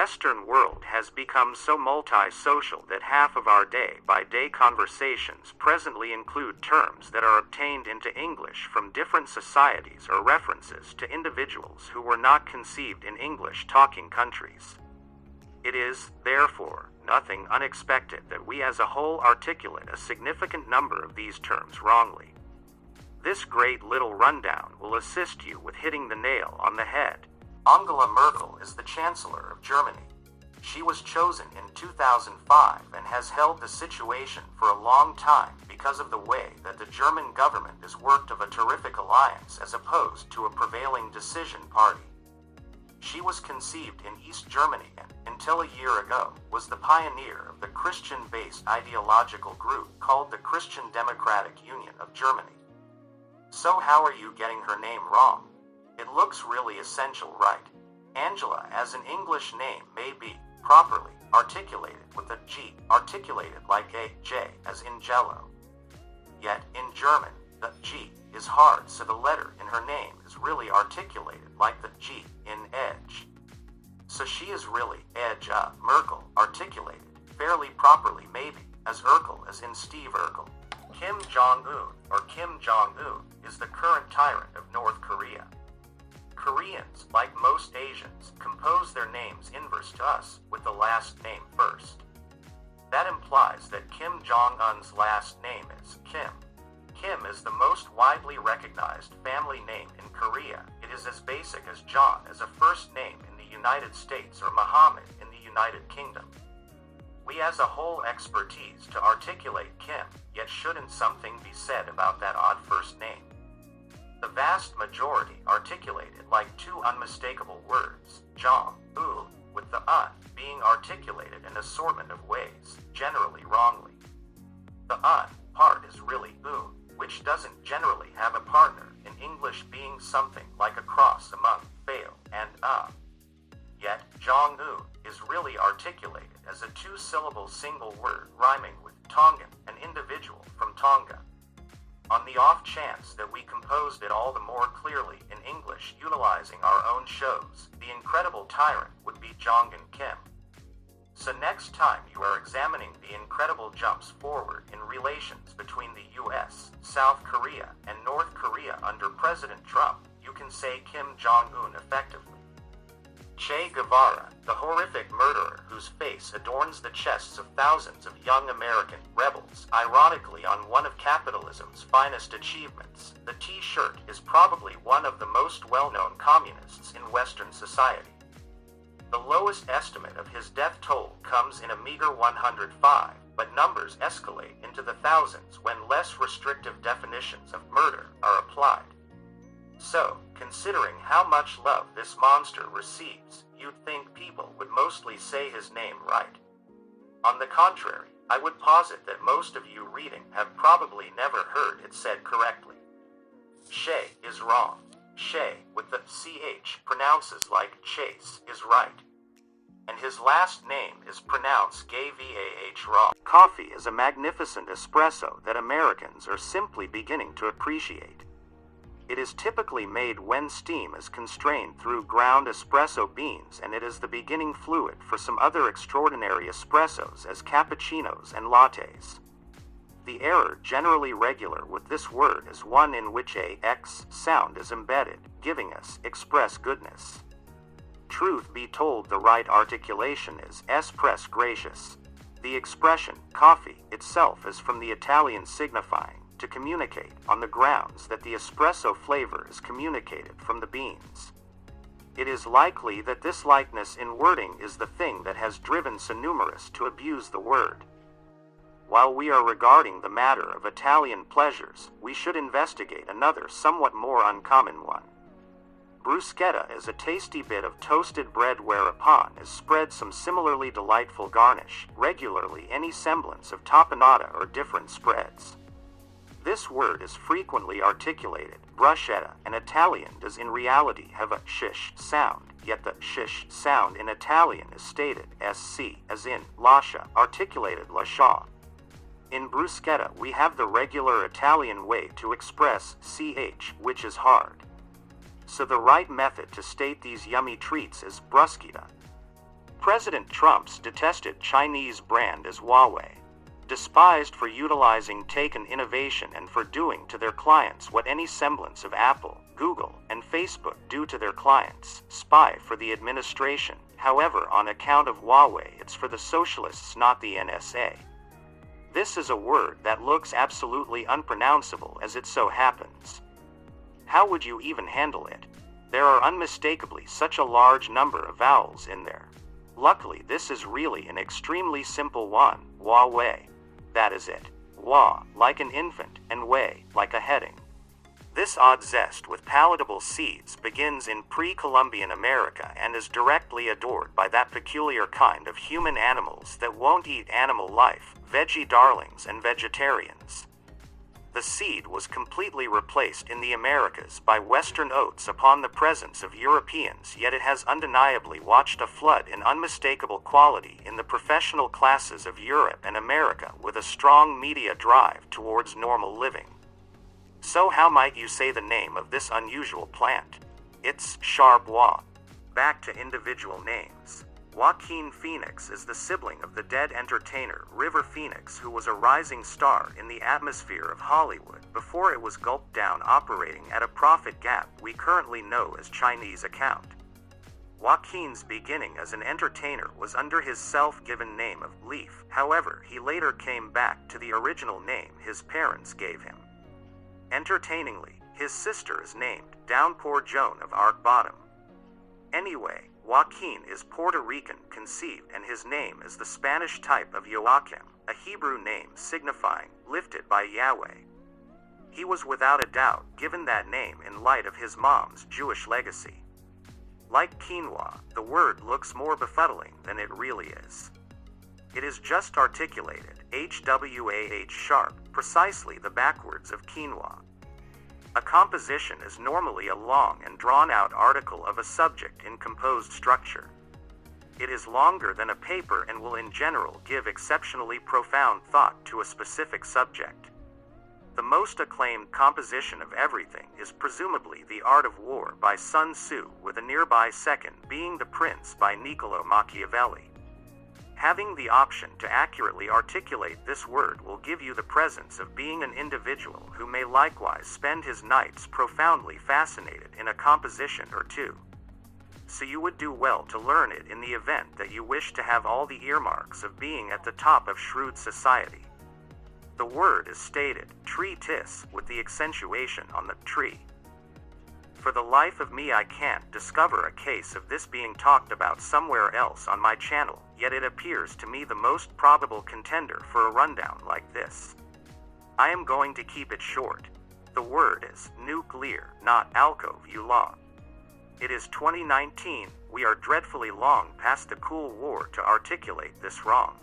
Western world has become so multi-social that half of our day-by-day conversations presently include terms that are obtained into English from different societies or references to individuals who were not conceived in English-talking countries. It is, therefore, nothing unexpected that we as a whole articulate a significant number of these terms wrongly. This great little rundown will assist you with hitting the nail on the head. Angela Merkel is the Chancellor of Germany. She was chosen in 2005 and has held the situation for a long time because of the way that the German government has worked of a terrific alliance as opposed to a prevailing decision party. She was conceived in East Germany and, until a year ago, was the pioneer of the Christian-based ideological group called the Christian Democratic Union of Germany. So how are you getting her name wrong? It looks really essential, right? Angela as an English name may be properly articulated with a G, articulated like a J as in jello. Yet, in German, the G is hard, so the letter in her name is really articulated like the G in edge. So she is really edge Merkel, articulated fairly properly maybe, as Urkel as in Steve Urkel. Kim Jong-un, or Kim Jong-un, is the current tyrant of North Korea. Koreans, like most Asians, compose their names inverse to us, with the last name first. That implies that Kim Jong-un's last name is Kim. Kim is the most widely recognized family name in Korea. It is as basic as John as a first name in the United States or Muhammad in the United Kingdom. We as a whole expertise to articulate Kim, yet shouldn't something be said about that odd first name? The vast majority articulated like two unmistakable words, Jong-un, with the being articulated in an assortment of ways, generally wrongly. The part is really un, which doesn't generally have a partner, in English being something like a cross among fail and Yet, Jong-un is really articulated as a two-syllable single word rhyming with Tongan, an individual from Tonga. On the off chance that we composed it all the more clearly in English utilizing our own shows, the incredible tyrant would be Jong-un Kim. So next time you are examining the incredible jumps forward in relations between the US, South Korea, and North Korea under President Trump, you can say Kim Jong-un effectively. Che Guevara, the horrific murderer whose face adorns the chests of thousands of young American rebels, ironically on one of capitalism's finest achievements, the T-shirt is probably one of the most well-known communists in Western society. The lowest estimate of his death toll comes in a meager 105, but numbers escalate into the thousands when less restrictive definitions of murder are applied. So, considering how much love this monster receives, you'd think people would mostly say his name right. On the contrary, I would posit that most of you reading have probably never heard it said correctly. Che is wrong. Che, with the CH, pronounces like Chase, is right. And his last name is pronounced Gavah wrong. Coffee is a magnificent espresso that Americans are simply beginning to appreciate. It is typically made when steam is constrained through ground espresso beans, and it is the beginning fluid for some other extraordinary espressos as cappuccinos and lattes. The error generally regular with this word is one in which a X sound is embedded, giving us express goodness. Truth be told, the right articulation is espress gracious. The expression coffee itself is from the Italian signifying to communicate, on the grounds that the espresso flavor is communicated from the beans. It is likely that this likeness in wording is the thing that has driven so numerous to abuse the word. While we are regarding the matter of Italian pleasures, we should investigate another somewhat more uncommon one. Bruschetta is a tasty bit of toasted bread whereupon is spread some similarly delightful garnish, regularly any semblance of tapenata or different spreads. This word is frequently articulated, bruschetta, and Italian does in reality have a shish sound, yet the shish sound in Italian is stated sc, as in lascia, articulated lascia. In bruschetta we have the regular Italian way to express ch, which is hard. So the right method to state these yummy treats is bruschetta. President Trump's detested Chinese brand is Huawei, despised for utilizing taken innovation and for doing to their clients what any semblance of Apple, Google, and Facebook do to their clients, spy for the administration. However, on account of Huawei, it's for the socialists, not the NSA. This is a word that looks absolutely unpronounceable as it so happens. How would you even handle it? There are unmistakably such a large number of vowels in there. Luckily, this is really an extremely simple one, Huawei. That is it. Hua, like an infant, and Wei, like a heading. This odd zest with palatable seeds begins in pre-Columbian America and is directly adored by that peculiar kind of human animals that won't eat animal life, veggie darlings and vegetarians. The seed was completely replaced in the Americas by Western oats upon the presence of Europeans, yet it has undeniably watched a flood in unmistakable quality in the professional classes of Europe and America with a strong media drive towards normal living. So how might you say the name of this unusual plant? It's Charbois. Back to individual names. Joaquin Phoenix is the sibling of the dead entertainer River Phoenix, who was a rising star in the atmosphere of Hollywood before it was gulped down, operating at a profit gap we currently know as Chinese account. Joaquin's beginning as an entertainer was under his self-given name of Leaf. However, he later came back to the original name his parents gave him. Entertainingly, his sister is named Downpour Joan of Arc Bottom. Anyway, Joaquin is Puerto Rican conceived, and his name is the Spanish type of Joachim, a Hebrew name signifying lifted by Yahweh. He was without a doubt given that name in light of his mom's Jewish legacy. Like quinoa, the word looks more befuddling than it really is. It is just articulated, HWAH sharp, precisely the backwards of quinoa. A composition is normally a long and drawn-out article of a subject in composed structure. It is longer than a paper and will in general give exceptionally profound thought to a specific subject. The most acclaimed composition of everything is presumably The Art of War by Sun Tzu, with a nearby second being The Prince by Niccolò Machiavelli. Having the option to accurately articulate this word will give you the presence of being an individual who may likewise spend his nights profoundly fascinated in a composition or two. So you would do well to learn it in the event that you wish to have all the earmarks of being at the top of shrewd society. The word is stated, tree-tis, with the accentuation on the tree. For the life of me I can't discover a case of this being talked about somewhere else on my channel, yet it appears to me the most probable contender for a rundown like this. I am going to keep it short. The word is nuclear, not alcove-ulaw. It is 2019, we are dreadfully long past the Cool War to articulate this wrong.